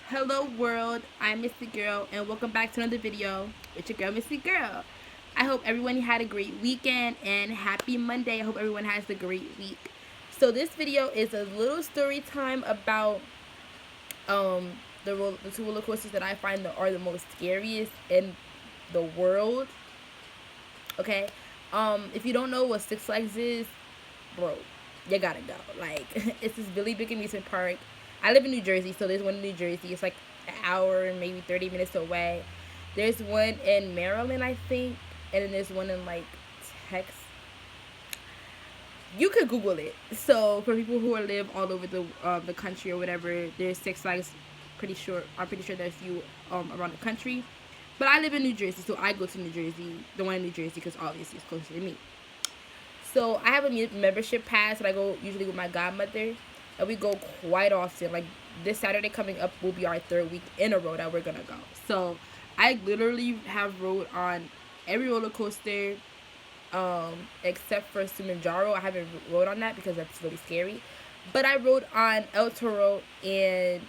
Hello world, I'm Missy Girl and welcome back to another video with your girl Missy Girl. I hope everyone had a great weekend and happy Monday. I hope everyone has a great week. So this video is a little story time about the two roller coasters that I find that are the most scariest in the world. Okay? If you don't know what Six Flags is, bro, you gotta go. Like, it's this really big amusement park. I live in New Jersey, so there's one in New Jersey. It's like an hour and maybe 30 minutes away. There's one in Maryland, I think, and then there's one in like Texas. You could Google it. So for people who live all over the country or whatever, there's Six Flags. I'm pretty sure there's a few around the country. But I live in New Jersey, so I go to New Jersey, the one in New Jersey, because obviously it's closer to me. So I have a membership pass that I go usually with my godmother, and we go quite often. Like this Saturday coming up will be our third week in a row that we're gonna go. So I literally have rode on every roller coaster, except for Sumanjaro. I haven't rode on that because that's really scary. But I rode on El Toro and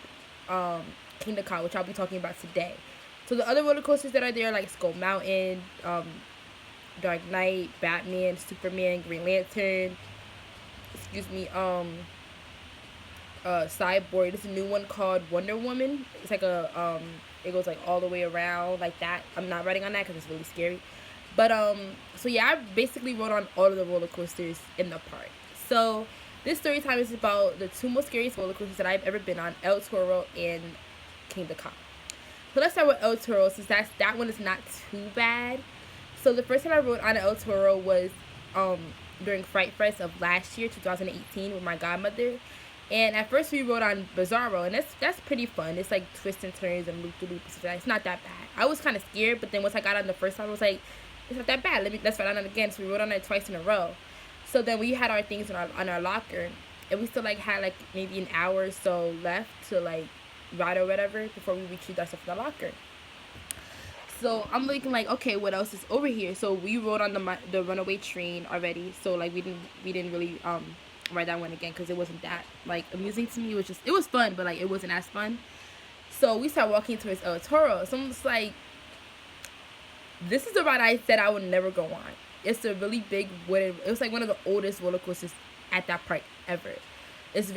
Kingda Ka, which I'll be talking about today. So the other roller coasters that are there, like Skull Mountain, Dark Knight, Batman, Superman, Green Lantern, Cyborg. There's a new one called Wonder Woman. It's like it goes like all the way around like that. I'm not riding on that because it's really scary. But so yeah, I basically rode on all of the roller coasters in the park. So this story time is about the two most scariest roller coasters that I've ever been on: El Toro and Kingda Ka. So let's start with El Toro, since that one is not too bad. So the first time I rode on El Toro was during Fright Fest of last year, 2018, with my godmother. And at first we rode on Bizarro, and that's pretty fun. It's like twists and turns and loop-de-loops. It's not that bad. I was kind of scared, but then once I got on the first time, I was like, it's not that bad. Let's ride on it again. So we rode on it twice in a row. So then we had our things on our locker, and we still like had like maybe an hour or so left to like ride or whatever before we retrieved our stuff in the locker. So I'm looking like, okay, what else is over here? So we rode on the runaway train already. So like we didn't really ride that one again because it wasn't that like amusing to me. It was fun, but like it wasn't as fun. So we started walking towards El Toro. So I'm just like, this is the ride I said I would never go on. It's a really big wooden. It was like one of the oldest roller coasters at that park ever. It's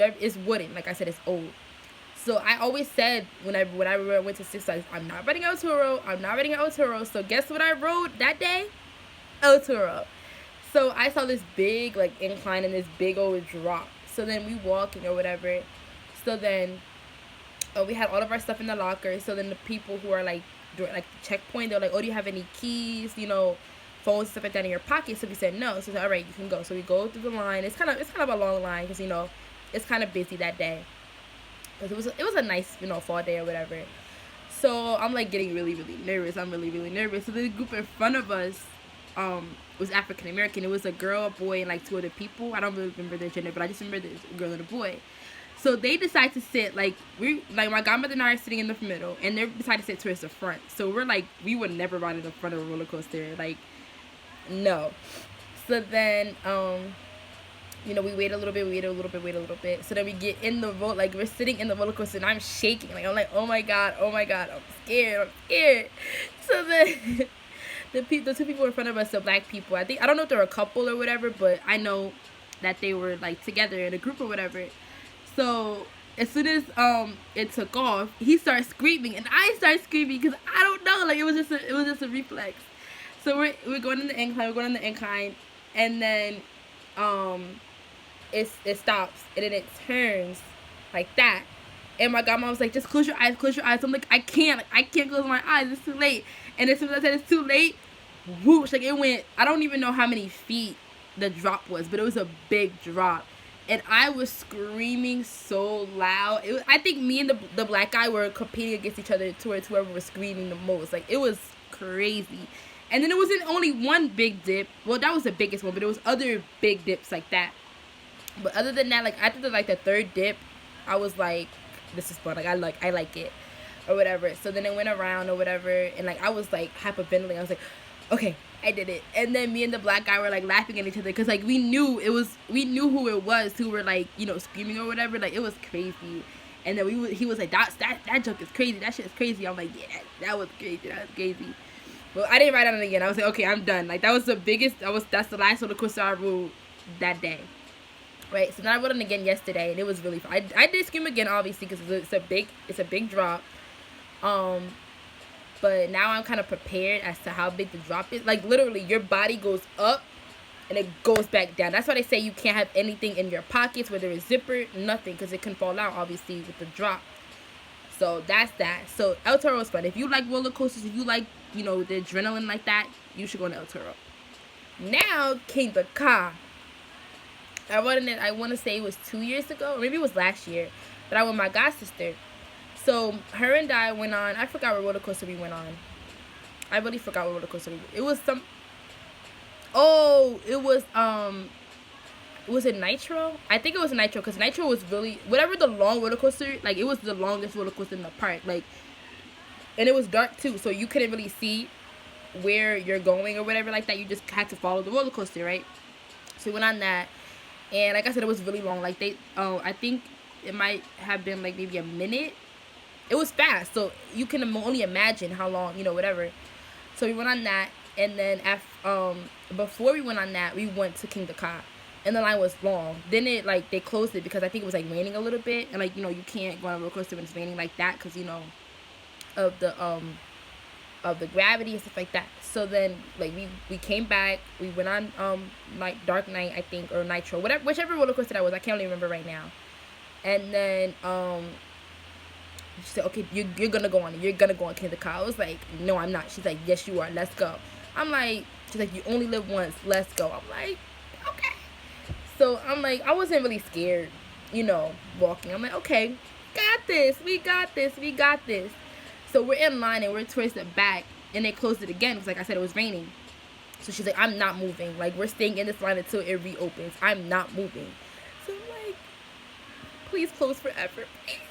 wooden. Like I said, it's old. So I always said when I went to Six Flags, I'm not riding El Toro. I'm not riding El Toro. So guess what I rode that day? El Toro. So I saw this big like incline and this big old drop. So then we walking or whatever. So then we had all of our stuff in the locker. So then the people who are like during like the checkpoint, they're like, oh, do you have any keys? Phones and stuff like that in your pocket? So we said no. So we said, all right, you can go. So we go through the line. It's kind of a long line because it's kind of busy that day. Because it was a nice fall day or whatever. So I'm like getting really really nervous. I'm really really nervous. So the group in front of us was African American. It was a girl, a boy, and like two other people. I don't really remember their gender, but I just remember this girl and a boy. So they decide to sit like my godmother and I are sitting in the middle, and they decide to sit towards the front. So we're like, we would never ride in the front of a roller coaster, like no. So then we wait a little bit. So then we get in the roll, like we're sitting in the roller coaster, and I'm shaking, like I'm like, oh my god, I'm scared. So then the two people in front of us, the black people, I don't know if they're a couple or whatever, but I know that they were like together in a group or whatever. So as soon as it took off, he started screaming and I started screaming because I don't know, like it was just a reflex. So we're going on the incline, and then it stops and then it turns like that. And my godmom was like, just close your eyes. I'm like, I can't close my eyes. It's too late. And as soon as I said it's too late, whoosh, like it went, I don't even know how many feet the drop was, but it was a big drop. And I was screaming so loud. I think me and the black guy were competing against each other towards whoever was screaming the most. Like, it was crazy. And then it wasn't only one big dip. Well, that was the biggest one, but there was other big dips like that. But other than that, like, after the third dip, I was like, this is fun. Like, I like it. Or whatever. So then it went around or whatever. And, like, I was, like, hyperventilating. I was like, okay, I did it. And then me and the black guy were like laughing at each other because like we knew who it was who were like screaming or whatever. Like it was crazy. And then he was like, that joke is crazy. That shit is crazy. I'm like, yeah, that was crazy. That was crazy. But I didn't ride on it again. I was like, okay, I'm done. Like, that was the biggest. That's the last roller coaster I rode that day. Right. So then I rode on again yesterday, and it was really fun. I did scream again, obviously, because it's a big drop. But now I'm kind of prepared as to how big the drop is. Like, literally, your body goes up and it goes back down. That's why they say you can't have anything in your pockets, whether it's zipper, nothing, because it can fall out, obviously, with the drop. So that's that. So El Toro is fun. If you like roller coasters, if you like, the adrenaline like that, you should go to El Toro. Now came the car. I rode in it, I want to say it was 2 years ago, or maybe it was last year, but I went with my god sister. So her and I went on, I forgot what roller coaster we went on. I really forgot what roller coaster we went on. It was was it Nitro? I think it was Nitro, because Nitro was really, whatever the long roller coaster, like, it was the longest roller coaster in the park, like, and it was dark too, so you couldn't really see where you're going or whatever like that. You just had to follow the roller coaster, right? So we went on that, and like I said, it was really long. Like, I think it might have been like maybe a minute. It was fast, so you can only imagine how long, whatever. So we went on that, and then before we went on that, we went to King the Ka, and the line was long. Then they closed it because I think it was like raining a little bit, and you can't go on a roller coaster when it's raining like that, because of the gravity and stuff like that. So then we came back, we went on Dark Knight, I think, or Nitro, whichever roller coaster that was, I can't really remember right now. And then she said, okay, you're gonna go on it. You're gonna go on King of the Ka. I was like, no, I'm not. She's like, yes, you are. Let's go. I'm like, she's like, you only live once. Let's go. I'm like, okay. So I'm like, I wasn't really scared, walking. I'm like, okay, got this. We got this. We got this. So we're in line, and we're towards the back, and they closed it again because, like I said, it was raining. So she's like, I'm not moving. Like, we're staying in this line until it reopens. I'm not moving. So I'm like, please close forever.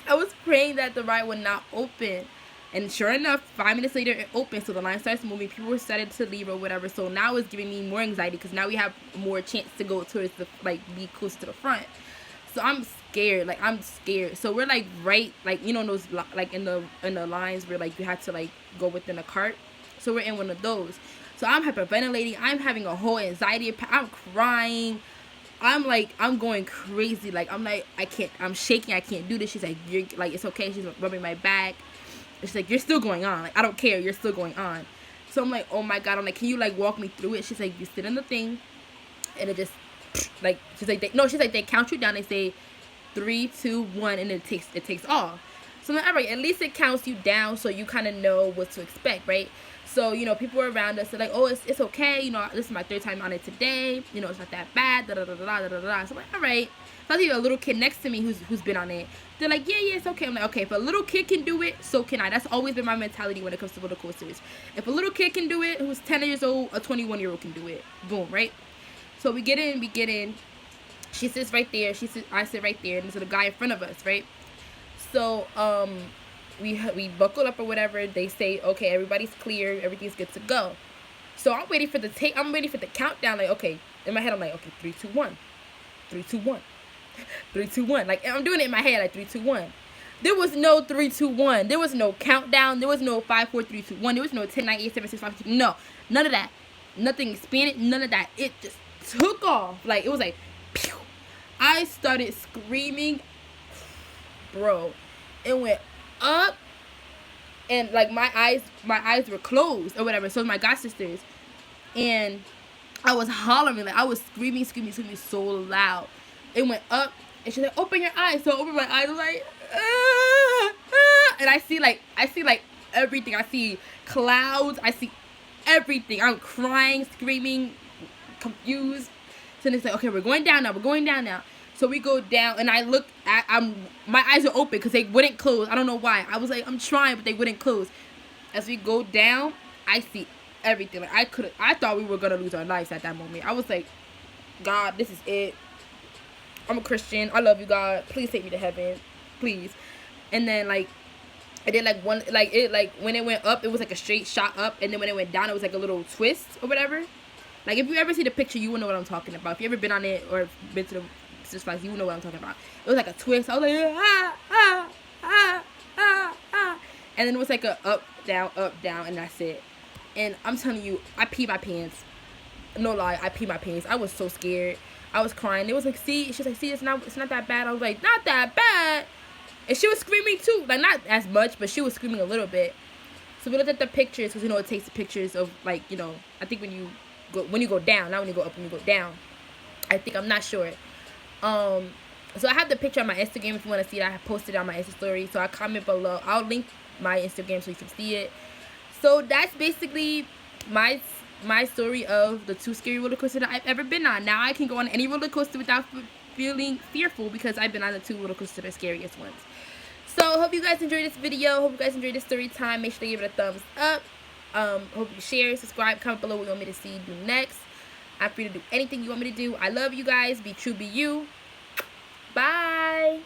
I was praying that the ride would not open, and sure enough, 5 minutes later it opened. So the line starts moving, people were starting to leave or whatever. So now it's giving me more anxiety, because now we have more chance to go towards the be close to the front. So I'm scared. So we're right, those in the lines where you had to go within a cart. So we're in one of those. So I'm hyperventilating, I'm having a whole anxiety attack, I'm crying, I'm going crazy. I can't, I'm shaking, I can't do this. She's like, you're it's okay. She's rubbing my back. She's like, you're still going on. I don't care, you're still going on. So I'm like, oh my God. I'm like, can you walk me through it? She's like, you sit in the thing, and it just she's like, they count you down. They say 3, 2, 1, and it takes off. So I'm like, all right, at least it counts you down, so you kind of know what to expect, right? So, people around us are like, oh, it's okay. This is my 3rd time on it today. It's not that bad. Da da da da da da da. So I'm like, all right. So I see a little kid next to me who's been on it. They're like, yeah, it's okay. I'm like, okay, if a little kid can do it, so can I. That's always been my mentality when it comes to roller coasters. If a little kid can do it, who's 10 years old, a 21-year-old can do it. Boom, right? So we get in. She sits right there. I sit right there, and there's a guy in front of us, right? So we buckle up or whatever. They say, okay, everybody's clear, everything's good to go. So I'm waiting for the countdown. Okay, in my head I'm like, okay, 3, 2, 1, 3, 2, 1, 3, 2, 1. I'm doing it in my head 3, 2, 1. There was no 3, 2, 1. There was no countdown. There was no 5, 4, 3, 2, 1. There was no 10, 9, 8, 7, 6, 5, 2. No, none of that. Nothing expanded. None of that. It just took off. It was pew. I started screaming, bro. It went up, and my eyes were closed or whatever. So was my god sisters, and I was hollering, I was screaming so loud. It went up, and she's like, open your eyes. So I opened my eyes, I was like, and I see everything. I see clouds, I see everything. I'm crying, screaming, confused. So they say, okay, we're going down now. So we go down, and I look at, my eyes are open because they wouldn't close. I don't know why. I was like, I'm trying, but they wouldn't close. As we go down, I see everything. I thought we were going to lose our lives at that moment. I was like, God, this is it. I'm a Christian. I love you, God. Please take me to heaven. Please. And then, I did when it went up, it was a straight shot up. And then when it went down, it was a little twist or whatever. If you ever see the picture, you will know what I'm talking about. If you ever been on it or been to the you know what I'm talking about. It was a twist. I was like, and then it was like a up, down, and that's it. And I'm telling you, I peed my pants. No lie, I peed my pants. I was so scared. I was crying. It was like, see, she's like, see, it's not that bad. I was like, not that bad. And she was screaming too, like not as much, but she was screaming a little bit. So we looked at the pictures, because it takes the pictures of like, I think when you go down, not when you go up, when you go down. I'm not sure. So I have the picture on my Instagram if you want to see it. I have posted it on my Insta story. So I comment below. I'll link my Instagram so you can see it. So that's basically my story of the 2 scary roller coasters that I've ever been on. Now I can go on any roller coaster without feeling fearful, because I've been on the 2 roller coasters that are scariest ones. So hope you guys enjoyed this video. Hope you guys enjoyed this story time. Make sure to give it a thumbs up. Hope you share, subscribe, comment below what you want me to see do next. I'm free to do anything you want me to do. I love you guys. Be true, be you. Bye.